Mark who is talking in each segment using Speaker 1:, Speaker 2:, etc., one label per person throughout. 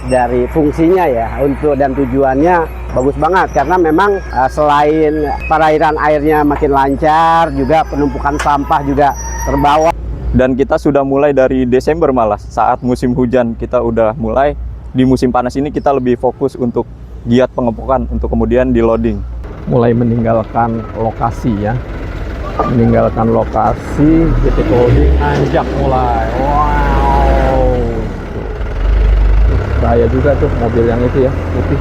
Speaker 1: dari fungsinya ya untuk dan tujuannya bagus banget, karena memang selain perairan airnya makin lancar, juga penumpukan sampah juga terbawa.
Speaker 2: Dan kita sudah mulai dari Desember malah, saat musim hujan kita udah mulai. Di musim panas ini kita lebih fokus untuk giat pengepokan, untuk kemudian di loading.
Speaker 3: Mulai meninggalkan lokasi ya, meninggalkan lokasi, titik loading, anjak mulai. Wow, bahaya juga tuh mobil yang itu ya, putih.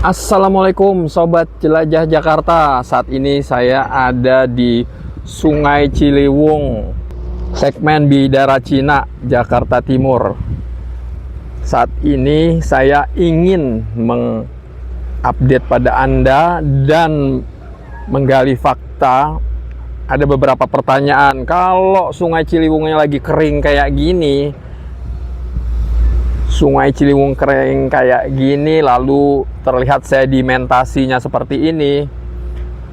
Speaker 3: Assalamualaikum Sobat Jelajah Jakarta. Saat ini saya ada di Sungai Ciliwung, segmen Bidara Cina, Jakarta Timur. Saat ini saya ingin mengupdate pada Anda dan menggali fakta. Ada beberapa pertanyaan, kalau Sungai Ciliwungnya lagi kering kayak gini, Sungai Ciliwung kering kayak gini, lalu terlihat sedimentasinya seperti ini,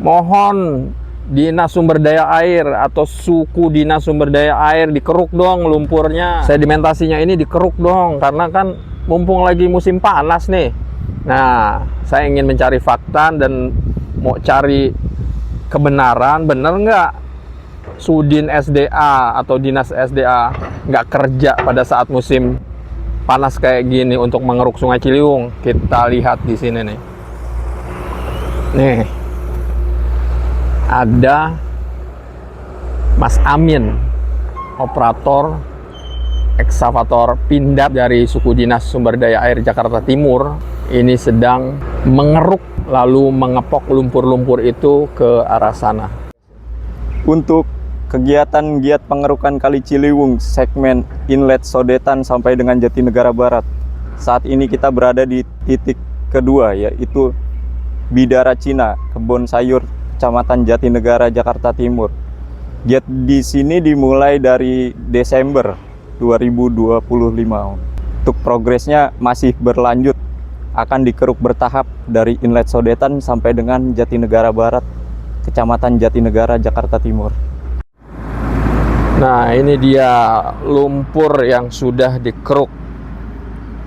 Speaker 3: mohon Dinas Sumber Daya Air atau suku Dinas Sumber Daya Air dikeruk dong lumpurnya, sedimentasinya ini dikeruk dong, karena kan mumpung lagi musim panas nih. Nah, saya ingin mencari fakta dan mau cari kebenaran, bener nggak Sudin SDA atau Dinas SDA nggak kerja pada saat musim panas kayak gini untuk mengeruk Sungai Ciliwung. Kita lihat di sini nih. Nih. Ada Mas Amin, operator ekskavator pindad dari suku Dinas Sumber Daya Air Jakarta Timur. Ini sedang mengeruk lalu mengepok lumpur-lumpur itu ke arah sana.
Speaker 2: Untuk kegiatan giat pengerukan Kali Ciliwung segmen Inlet Sodetan sampai dengan Jatinegara Barat, saat ini kita berada di titik kedua, yaitu Bidara Cina, Kebon Sayur, Kecamatan Jatinegara, Jakarta Timur. Giat di sini dimulai dari Desember 2025. Untuk progresnya masih berlanjut, akan dikeruk bertahap dari Inlet Sodetan sampai dengan Jatinegara Barat, Kecamatan Jatinegara, Jakarta Timur.
Speaker 3: Nah, ini dia lumpur yang sudah dikeruk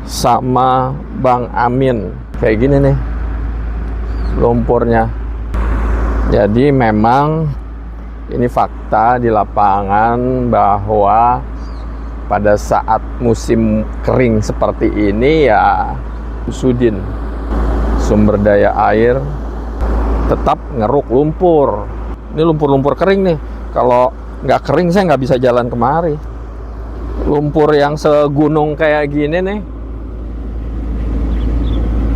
Speaker 3: sama Bang Amin. Kayak gini nih lumpurnya. Jadi memang ini fakta di lapangan bahwa pada saat musim kering seperti ini ya Sudin Sumber Daya Air tetap ngeruk lumpur. Ini lumpur-lumpur kering nih. Kalau nggak kering saya nggak bisa jalan kemari. Lumpur yang segunung kayak gini nih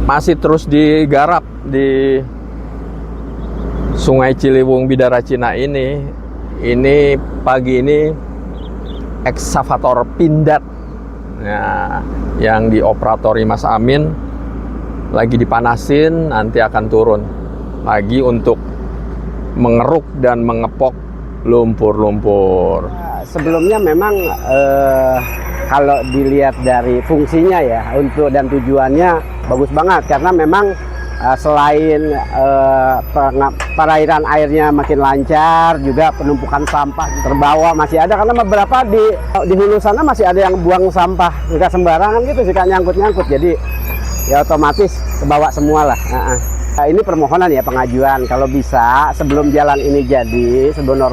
Speaker 3: masih terus digarap di Sungai Ciliwung Bidara Cina ini. Ini pagi ini ekskavator pindad, nah, yang dioperatori Mas Amin lagi dipanasin, nanti akan turun lagi untuk mengeruk dan mengepok lumpur-lumpur.
Speaker 1: Sebelumnya memang kalau dilihat dari fungsinya ya untuk dan tujuannya bagus banget, karena memang selain perairan airnya makin lancar, juga penumpukan sampah terbawa masih ada, karena beberapa di hulu sana masih ada yang buang sampah juga sembarangan gitu sih, nyangkut-nyangkut, jadi ya otomatis kebawa semua lah. Ini permohonan ya, pengajuan kalau bisa sebelum jalan ini jadi, sebelum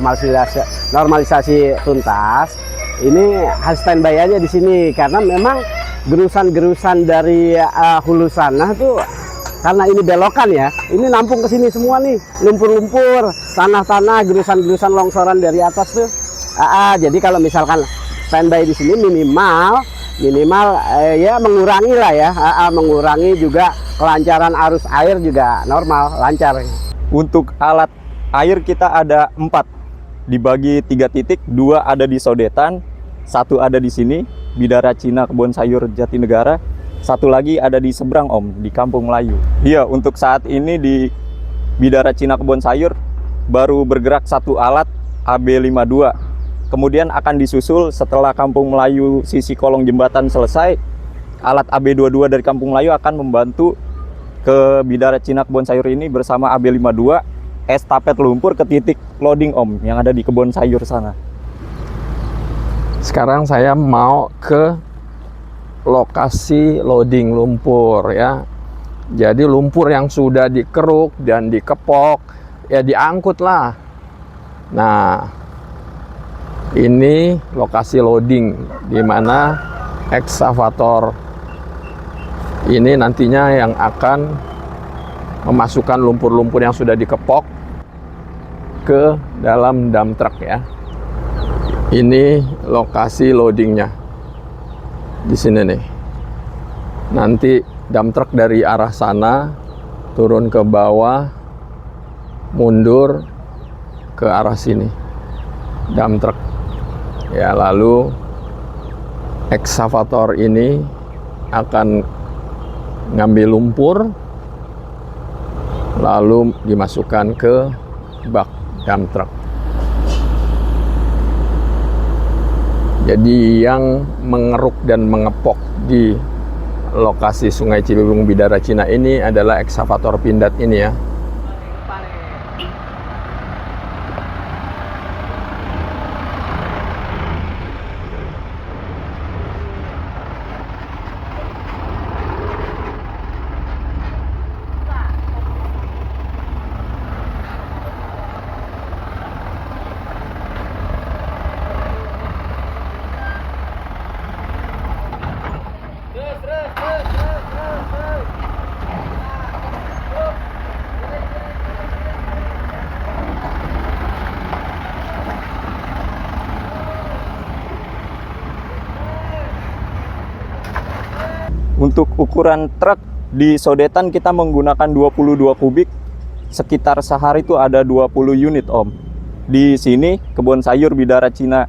Speaker 1: normalisasi tuntas, ini harus standby aja di sini, karena memang gerusan-gerusan dari hulu sana tuh, karena ini belokan ya, ini nampung ke sini semua nih, lumpur-lumpur, tanah-tanah, gerusan-gerusan longsoran dari atas tuh. Jadi kalau misalkan standby di sini minimal ya mengurangi lah ya, mengurangi juga kelancaran arus air juga normal, lancar.
Speaker 2: Untuk alat air kita ada 4, dibagi 3 titik, 2 ada di Sodetan, 1 ada di sini, Bidara Cina, Kebon Sayur, Jatinegara, Satu lagi ada di seberang Om, di Kampung Melayu. Iya, untuk saat ini di Bidara Cina Kebon Sayur baru bergerak satu alat AB52. Kemudian akan disusul setelah Kampung Melayu sisi kolong jembatan selesai, alat AB22 dari Kampung Melayu akan membantu ke Bidara Cina Kebon Sayur ini bersama AB52 estafet lumpur ke titik loading Om yang ada di kebun sayur sana.
Speaker 3: Sekarang saya mau ke lokasi loading lumpur ya. Jadi lumpur yang sudah dikeruk dan dikepok ya diangkut lah. Nah, ini lokasi loading di mana eksavator ini nantinya yang akan memasukkan lumpur-lumpur yang sudah dikepok ke dalam dump truck ya. Ini lokasi loadingnya di sini nih. Nanti dump truck dari arah sana turun ke bawah, mundur ke arah sini. Dump truck ya, lalu eksavator ini akan ngambil lumpur lalu dimasukkan ke bak dump truck. Jadi yang mengeruk dan mengepok di lokasi Sungai Ciliwung Bidara Cina ini adalah eksavator pindad ini ya.
Speaker 2: Untuk ukuran truk di Sodetan kita menggunakan 22 kubik. Sekitar sehari itu ada 20 unit Om. Di sini kebun sayur Bidara Cina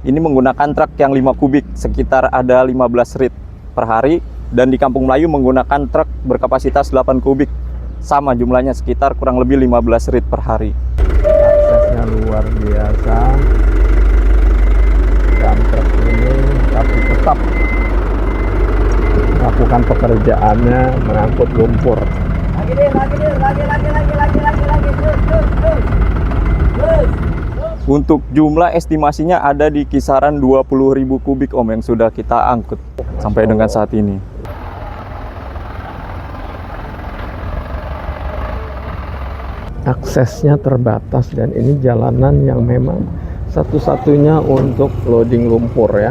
Speaker 2: ini menggunakan truk yang 5 kubik, sekitar ada 15 rit per hari. Dan di Kampung Melayu menggunakan truk berkapasitas 8 kubik, sama jumlahnya sekitar kurang lebih 15 rit per hari.
Speaker 3: Aksesnya luar biasa. Dump truck ini tapi tetap melakukan pekerjaannya mengangkut lumpur.
Speaker 2: Untuk jumlah estimasinya ada di kisaran 20.000 kubik Om yang sudah kita angkut sampai dengan saat ini.
Speaker 3: Aksesnya terbatas dan ini jalanan yang memang satu-satunya untuk loading lumpur ya.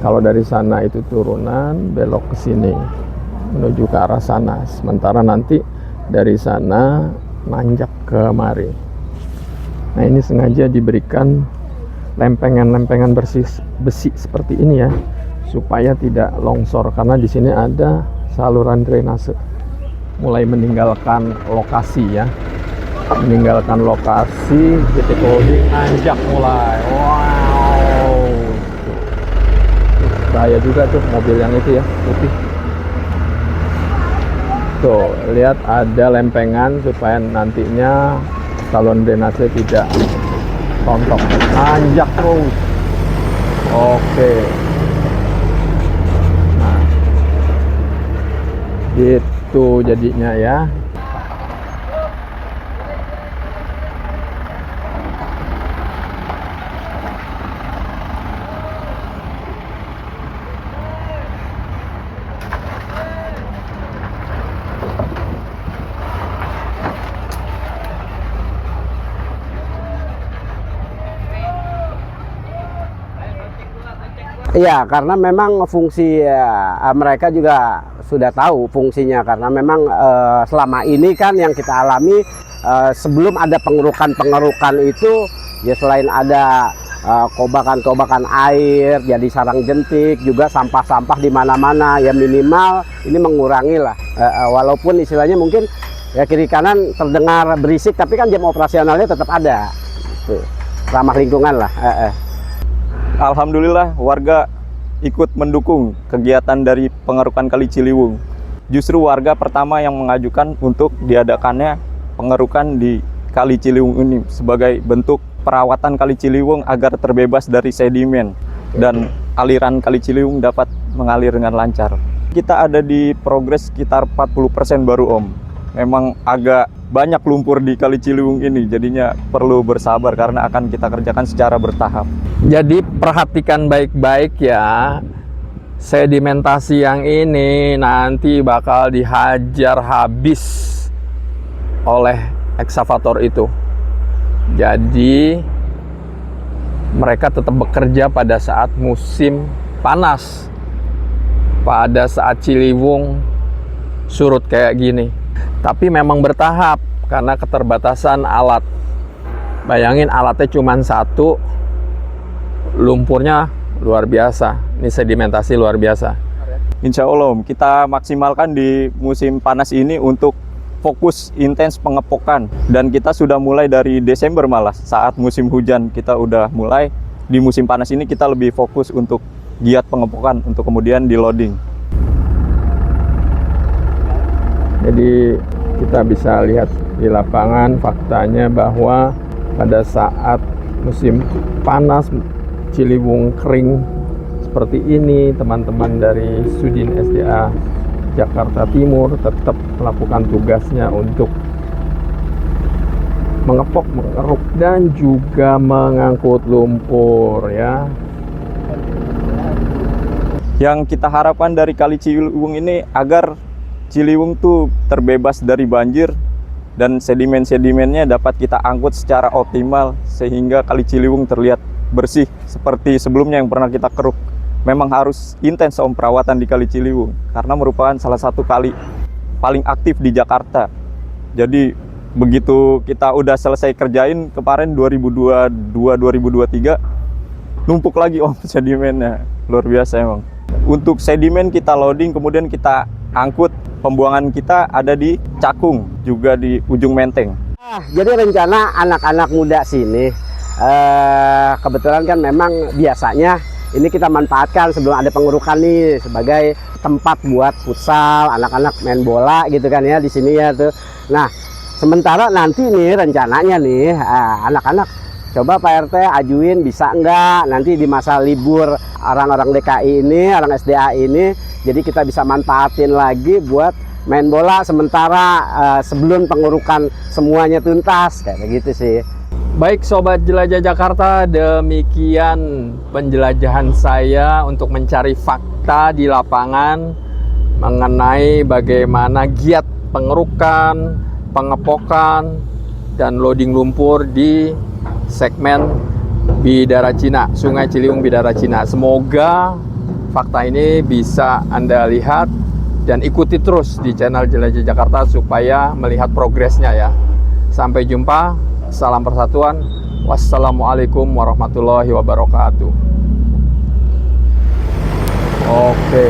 Speaker 3: Kalau dari sana itu turunan belok ke sini menuju ke arah sana. Sementara nanti dari sana nanjak ke mari. Nah, ini sengaja diberikan lempengan-lempengan besi seperti ini ya, supaya tidak longsor karena di sini ada saluran drainase. Mulai meninggalkan lokasi ya. Meninggalkan lokasi, titik loading nanjak mulai. Wow. Bahaya juga tuh mobil yang itu ya, putih. Tuh, lihat ada lempengan supaya nantinya saluran drainase tidak rontok. Nanjak terus. Oke. Nah, gitu jadinya ya.
Speaker 1: Iya, karena memang fungsi mereka juga sudah tahu fungsinya, karena memang selama ini kan yang kita alami sebelum ada pengerukan itu ya, selain ada kobakan-kobakan air jadi sarang jentik, juga sampah-sampah di mana-mana ya, minimal ini mengurangi lah, walaupun istilahnya mungkin ya kiri kanan terdengar berisik, tapi kan jam operasionalnya tetap ada. Tuh, ramah lingkungan lah.
Speaker 2: Alhamdulillah warga ikut mendukung kegiatan dari pengerukan Kali Ciliwung. Justru warga pertama yang mengajukan untuk diadakannya pengerukan di Kali Ciliwung ini sebagai bentuk perawatan Kali Ciliwung agar terbebas dari sedimen dan aliran Kali Ciliwung dapat mengalir dengan lancar. Kita ada di progres sekitar 40% baru Om. Memang agak banyak lumpur di Kali Ciliwung ini, jadinya perlu bersabar karena akan kita kerjakan secara bertahap.
Speaker 3: Jadi perhatikan baik-baik ya, sedimentasi yang ini nanti bakal dihajar habis oleh eksavator itu. Jadi mereka tetap bekerja pada saat musim panas, pada saat Ciliwung surut kayak gini. Tapi memang bertahap karena keterbatasan alat. Bayangin alatnya cuma satu, lumpurnya luar biasa. Ini sedimentasi luar biasa.
Speaker 2: Insya Allah Om, kita maksimalkan di musim panas ini untuk fokus intens pengepokan. Dan kita sudah mulai dari Desember malah, saat musim hujan kita udah mulai. Di musim panas ini kita lebih fokus untuk giat pengepokan, untuk kemudian di loading.
Speaker 3: Jadi kita bisa lihat di lapangan faktanya bahwa pada saat musim panas Ciliwung kering seperti ini, teman-teman dari Sudin SDA Jakarta Timur tetap melakukan tugasnya untuk mengepok, mengeruk, dan juga mengangkut lumpur ya.
Speaker 2: Yang kita harapkan dari Kali Ciliwung ini agar Ciliwung tuh terbebas dari banjir dan sedimen-sedimennya dapat kita angkut secara optimal sehingga Kali Ciliwung terlihat bersih seperti sebelumnya yang pernah kita keruk. Memang harus intens Om perawatan di Kali Ciliwung karena merupakan salah satu kali paling aktif di Jakarta. Jadi begitu kita udah selesai kerjain kemarin 2022-2023 numpuk lagi Om sedimennya. Luar biasa emang. Untuk sedimen kita loading kemudian kita angkut. Pembuangan kita ada di Cakung, juga di ujung Menteng.
Speaker 1: Jadi rencana anak-anak muda sini, kebetulan kan memang biasanya ini kita manfaatkan sebelum ada pengurukan nih sebagai tempat buat futsal, anak-anak main bola gitu kan ya di sini ya tuh. Nah, sementara nanti nih rencananya nih anak-anak coba Pak RT ajuin bisa enggak nanti di masa libur orang-orang DKI ini, orang SDA ini, jadi kita bisa manfaatin lagi buat main bola sementara sebelum pengurukan semuanya tuntas kayak gitu sih.
Speaker 3: Baik Sobat Jelajah Jakarta, demikian penjelajahan saya untuk mencari fakta di lapangan mengenai bagaimana giat pengerukan, pengepokan, dan loading lumpur di segmen Bidara Cina, Sungai Ciliwung Bidara Cina. Semoga fakta ini bisa Anda lihat dan ikuti terus di channel Jelajah Jakarta supaya melihat progresnya ya. Sampai jumpa, salam persatuan. Wassalamualaikum warahmatullahi wabarakatuh. Oke.